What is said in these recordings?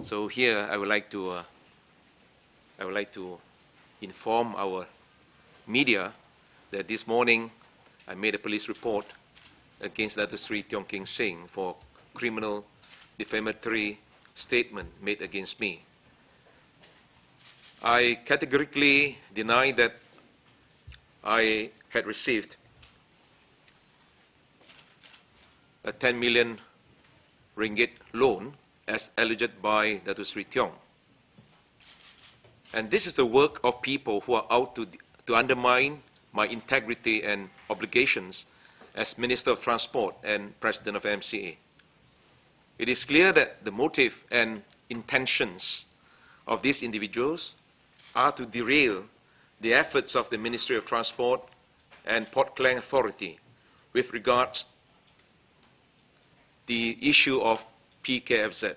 So here I would like to inform our media that this morning I made a police report against Dato Sri Tiong King Sing for criminal defamatory statement made against me. I categorically deny that I had received a 10 million ringgit loan as alleged by Dato Sri Tiong. And this is the work of people who are out to undermine my integrity and obligations as Minister of Transport and President of MCA. It is clear that the motive and intentions of these individuals are to derail the efforts of the Ministry of Transport and Port Klang Authority with regards the issue of PKFZ.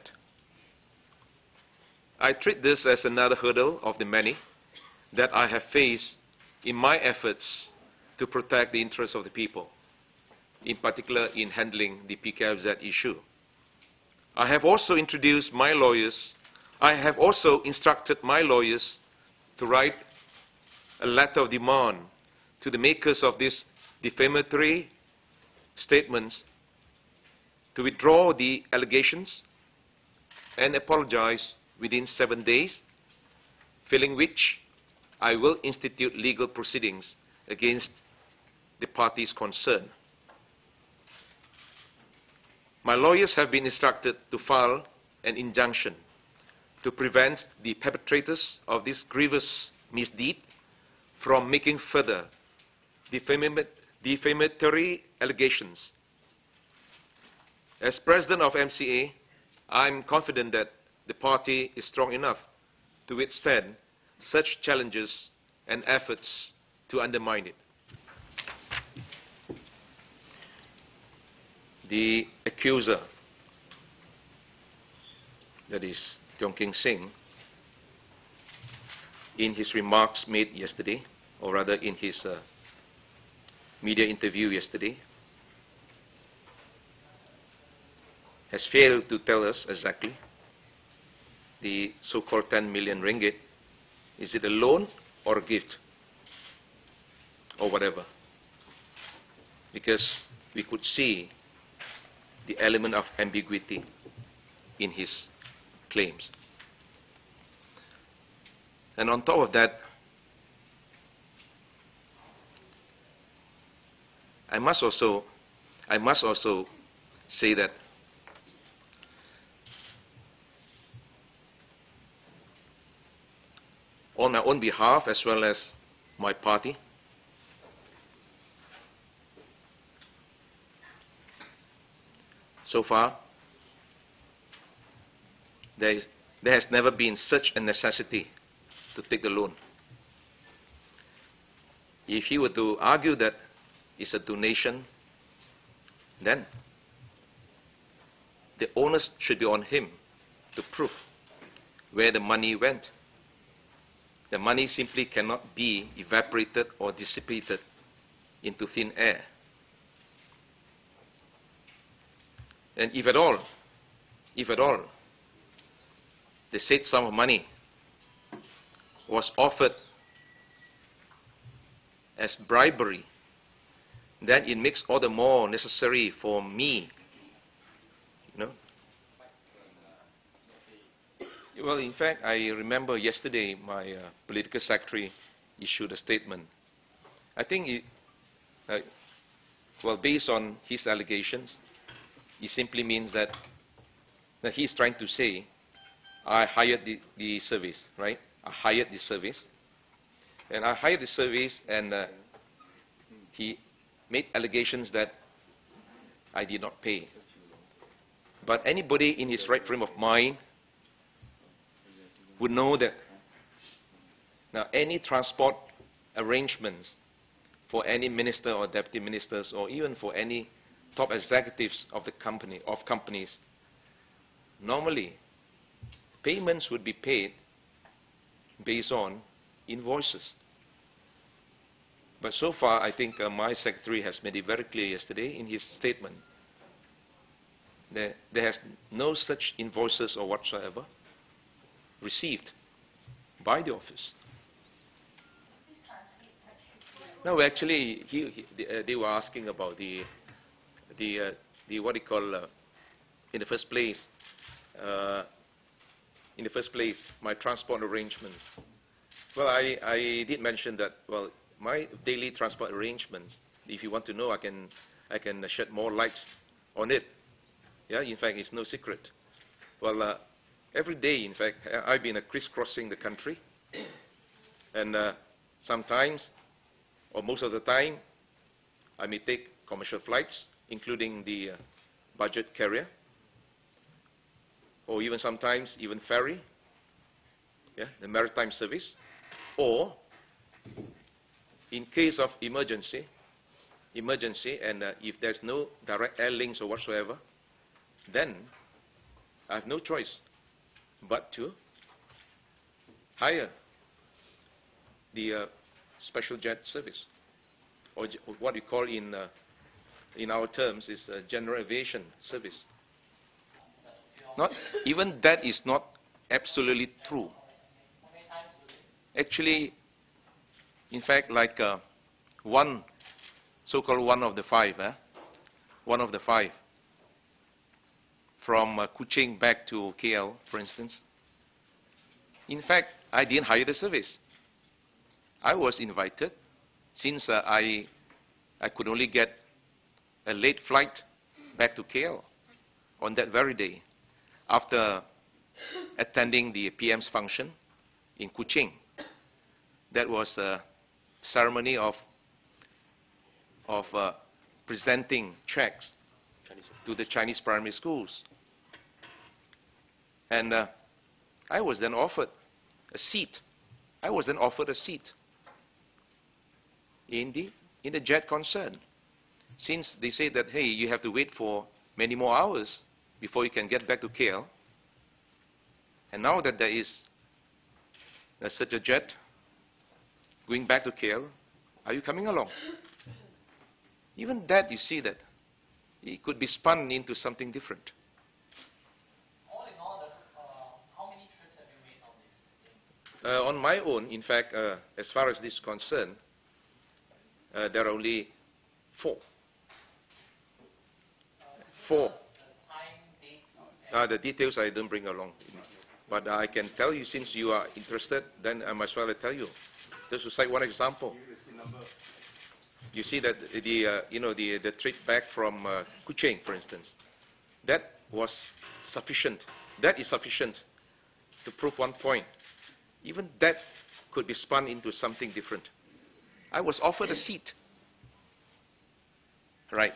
I treat this as another hurdle of the many that I have faced in my efforts to protect the interests of the people, in particular in handling the PKFZ issue. I have also instructed my lawyers to write a letter of demand to the makers of these defamatory statements to withdraw the allegations and apologize within 7 days, failing which I will institute legal proceedings against the parties concerned. My lawyers have been instructed to file an injunction to prevent the perpetrators of this grievous misdeed from making further defamatory allegations. As President of MCA, I am confident that the party is strong enough to withstand such challenges and efforts to undermine it. The accuser, that is Tiong King Sing, in his remarks made yesterday, or rather in his media interview yesterday, has failed to tell us exactly the so-called 10 million ringgit. Is it a loan or a gift or whatever? Because we could see the element of ambiguity in his claims. And on top of that, I must also say that on my own behalf as well as my party, so far, there has never been such a necessity to take the loan. If he were to argue that it's a donation, then the onus should be on him to prove where the money went. The money simply cannot be evaporated or dissipated into thin air. And if at all, the said sum of money was offered as bribery, then it makes all the more necessary for me, Well, in fact, I remember yesterday my political secretary issued a statement. I think, based on his allegations, it simply means that he's trying to say, I hired the service, right? I hired the service. And I hired the service, and he made allegations that I did not pay. But anybody in his right frame of mind would know that now any transport arrangements for any minister or deputy ministers, or even for any top executives of the companies, normally payments would be paid based on invoices. But so far, I think my secretary has made it very clear yesterday in his statement that there has no such invoices or whatsoever. received by the office. No, actually, they were asking about the what do you call, in the first place, my transport arrangements. Well, I did mention that, well, my daily transport arrangements, if you want to know, I can shed more light on it. Yeah, in fact, it's no secret. Well, every day, in fact, I've been crisscrossing the country, and sometimes, or most of the time, I may take commercial flights, including the budget carrier, or even sometimes even ferry, yeah, the maritime service, or in case of emergency, and if there's no direct air links or whatsoever, then I have no choice but to hire the special jet service, or what we call in our terms is general aviation service. Not even that is not absolutely true. Actually, in fact, like one so-called one of the five from Kuching back to KL, for instance. In fact, I didn't hire the service. I was invited, since I could only get a late flight back to KL on that very day, after attending the PM's function in Kuching. That was a ceremony of presenting checks to the Chinese primary schools. And I was then offered a seat. In the jet concern, since they say that, hey, you have to wait for many more hours before you can get back to KL. And now that there is such a jet going back to KL, are you coming along? Even that, you see that it could be spun into something different. All in all, how many trips have you made on this? On my own, in fact, as far as this is concerned, there are only four. Four. The details I don't bring along. But I can tell you, since you are interested, then I might as well tell you. Just to cite one example. You see that the trip back from Kuching, for instance, that was sufficient. That is sufficient to prove one point. Even that could be spun into something different. I was offered a seat. Right.